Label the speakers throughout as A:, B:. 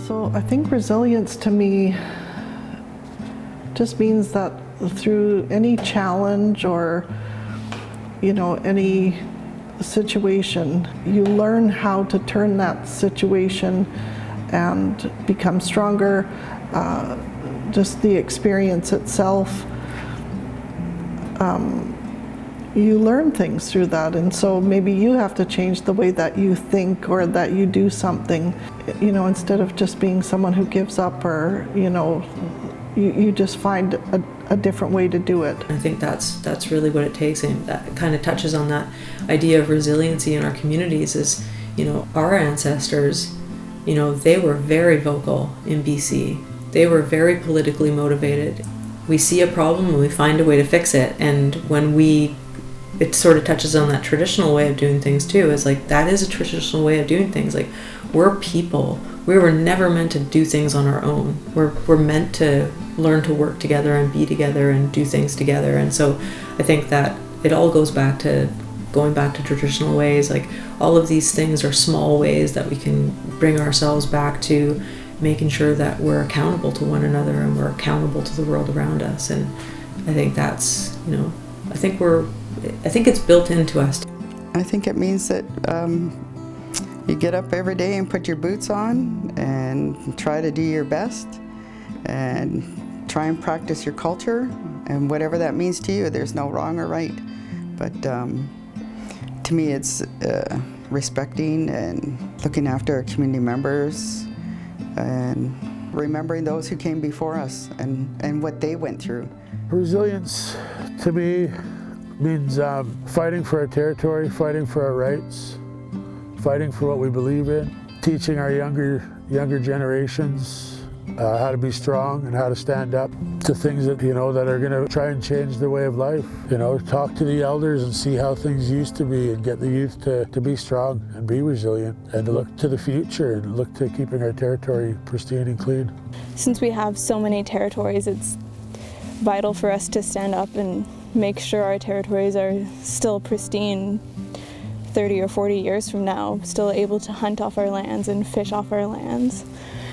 A: So I think resilience to me just means that through any challenge or, any situation, you learn how to turn that situation and become stronger. Just the experience itself, you learn things through that, and so maybe you have to change the way that you think or that you do something, instead of just being someone who gives up, or you just find a different way to do it.
B: I think that's really what it takes, and that kind of touches on that idea of resiliency in our communities. Is our ancestors, they were very vocal in BC. They were very politically motivated. We see a problem and we find a way to fix it, and it sort of touches on that traditional way of doing things too. Is like, that is a traditional way of doing things. Like, we're people. We were never meant to do things on our own. We're meant to learn to work together and be together and do things together. And so I think that it all goes back to going back to traditional ways. Like, all of these things are small ways that we can bring ourselves back to making sure that we're accountable to one another and we're accountable to the world around us. And I think that's, I think it's built into us.
C: I think it means that you get up every day and put your boots on and try to do your best and try and practice your culture, and whatever that means to you. There's no wrong or right, but to me it's respecting and looking after our community members and remembering those who came before us and what they went through.
D: Resilience to me means fighting for our territory, fighting for our rights, fighting for what we believe in, teaching our younger generations how to be strong and how to stand up to things that that are going to try and change their way of life. Talk to the elders and see how things used to be, and get the youth to be strong and be resilient, and to look to the future and look to keeping our territory pristine and clean.
E: Since we have so many territories, it's vital for us to stand up and make sure our territories are still pristine 30 or 40 years from now, still able to hunt off our lands and fish off our lands,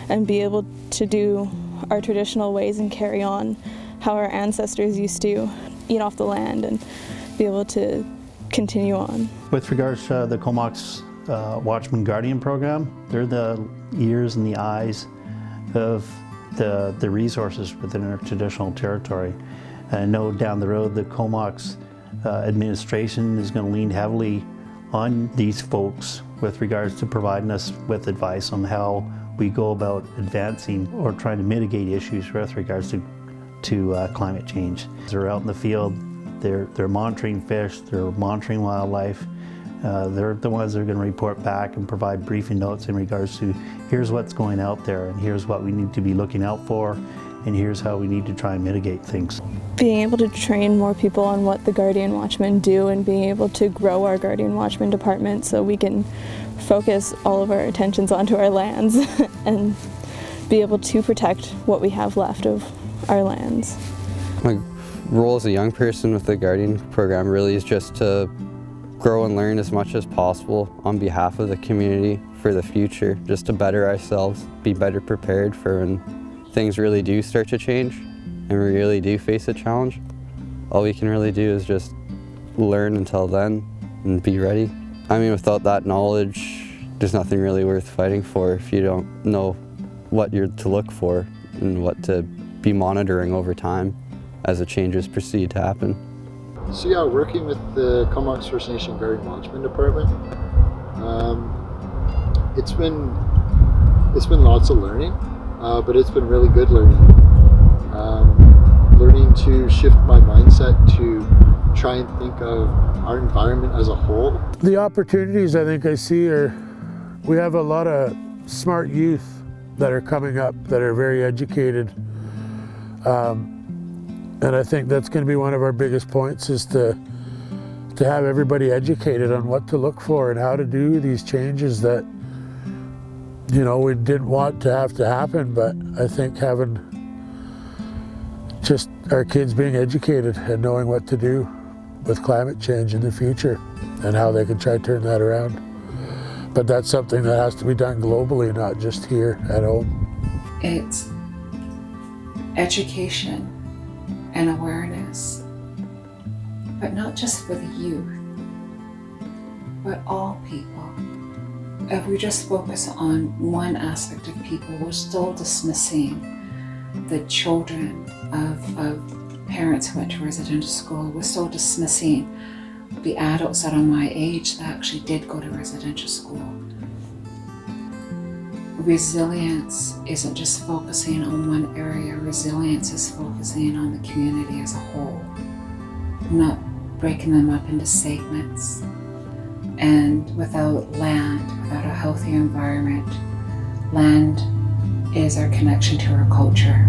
E: and be able to do our traditional ways and carry on how our ancestors used to eat off the land, and be able to continue on.
F: With regards to the Comox Watchman Guardian program, they're the ears and the eyes of the resources within our traditional territory. And I know down the road the Comox administration is going to lean heavily on these folks with regards to providing us with advice on how we go about advancing or trying to mitigate issues with regards to climate change. They're out in the field, they're monitoring fish, they're monitoring wildlife. They're the ones that are going to report back and provide briefing notes in regards to here's what's going out there, and here's what we need to be looking out for, and here's how we need to try and mitigate things.
E: Being able to train more people on what the Guardian Watchmen do, and being able to grow our Guardian Watchman department so we can focus all of our attentions onto our lands and be able to protect what we have left of our lands.
G: My role as a young person with the Guardian program really is just to grow and learn as much as possible on behalf of the community for the future, just to better ourselves, be better prepared for when things really do start to change and we really do face a challenge. All we can really do is just learn until then and be ready. I mean, without that knowledge, there's nothing really worth fighting for if you don't know what you're to look for and what to be monitoring over time as the changes proceed to happen.
H: So yeah, working with the Comox First Nation Guardian Watchman Department, it's been lots of learning, but it's been really good learning. Learning to shift my mindset to try and think of our environment as a whole.
D: The opportunities I think I see are, we have a lot of smart youth that are coming up that are very educated. And I think that's going to be one of our biggest points, is to have everybody educated on what to look for and how to do these changes that, we didn't want to have to happen, but I think having just our kids being educated and knowing what to do, with climate change in the future and how they can try to turn that around. But that's something that has to be done globally, not just here at home.
I: It's education and awareness, but not just for the youth, but all people. If we just focus on one aspect of people, we're still dismissing the children of parents who went to residential school. We're still dismissing the adults that are my age that actually did go to residential school. Resilience isn't just focusing on one area. Resilience is focusing on the community as a whole, not breaking them up into segments. And without land, without a healthy environment, land is our connection to our culture.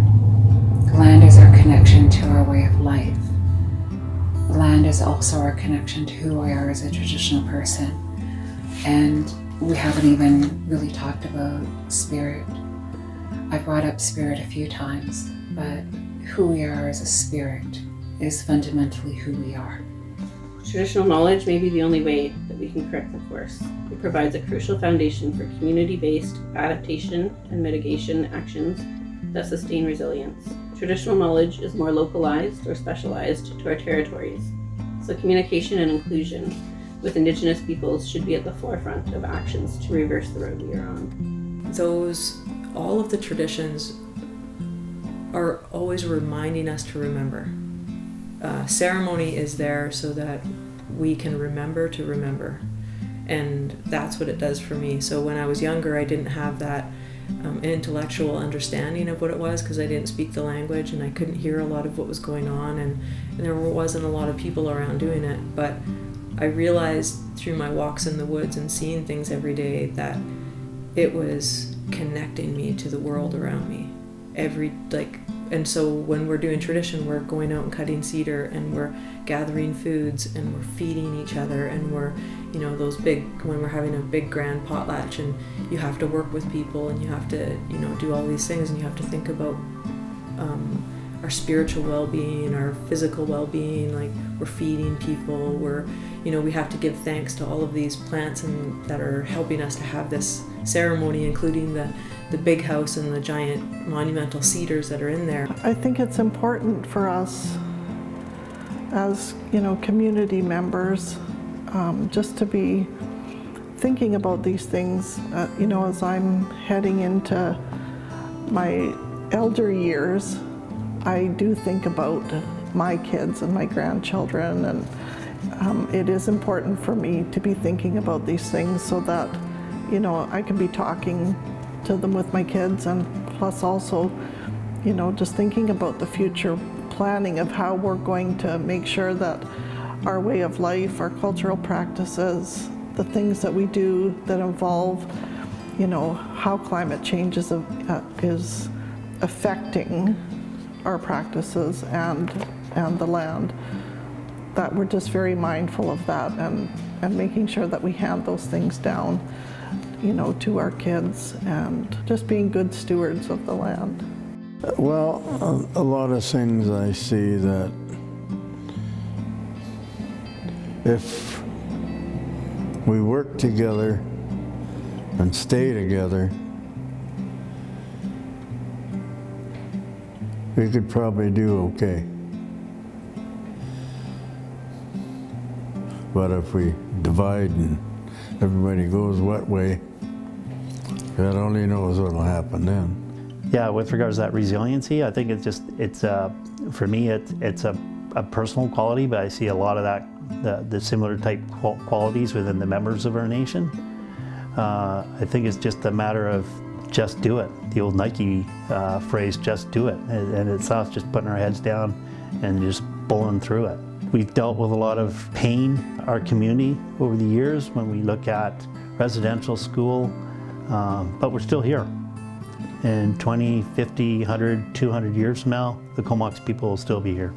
I: Land is our connection to our way of life. Land is also our connection to who we are as a traditional person. And we haven't even really talked about spirit. I brought up spirit a few times, but who we are as a spirit is fundamentally who we are.
J: Traditional knowledge may be the only way that we can correct the course. It provides a crucial foundation for community-based adaptation and mitigation actions that sustain resilience. Traditional knowledge is more localized or specialized to our territories, so communication and inclusion with Indigenous peoples should be at the forefront of actions to reverse the road we are on.
B: All of the traditions are always reminding us to remember. Ceremony is there so that we can remember to remember, and that's what it does for me. So when I was younger, I didn't have that intellectual understanding of what it was because I didn't speak the language and I couldn't hear a lot of what was going on, and there wasn't a lot of people around doing it. But I realized through my walks in the woods and seeing things every day that it was connecting me to the world around me. And so when we're doing tradition, we're going out and cutting cedar and we're gathering foods and we're feeding each other, and we're, when we're having a big grand potlatch and you have to work with people and you have to, do all these things, and you have to think about our spiritual well-being, our physical well-being, like we're feeding people, we have to give thanks to all of these plants and that are helping us to have this ceremony, including the big house and the giant monumental cedars that are in there.
A: I think it's important for us as, community members, just to be thinking about these things, as I'm heading into my elder years. I do think about my kids and my grandchildren, and it is important for me to be thinking about these things so that, I can be talking to them with my kids, and plus also, just thinking about the future planning of how we're going to make sure that our way of life, our cultural practices, the things that we do that involve, how climate change is affecting our practices and the land, that we're just very mindful of that and making sure that we hand those things down, to our kids, and just being good stewards of the land.
K: Well, a lot of things I see that if we work together and stay together, we could probably do okay. But if we divide and everybody goes one way, God only knows what'll happen then.
F: Yeah, with regards to that resiliency, I think for me, it's a personal quality, but I see a lot of that, the similar type qualities within the members of our nation. I think it's just a matter of just do it. The old Nike phrase, just do it. And it's us just putting our heads down and just bowling through it. We've dealt with a lot of pain, our community, over the years when we look at residential school, but we're still here. In 20, 50, 100, 200 years from now, the Comox people will still be here.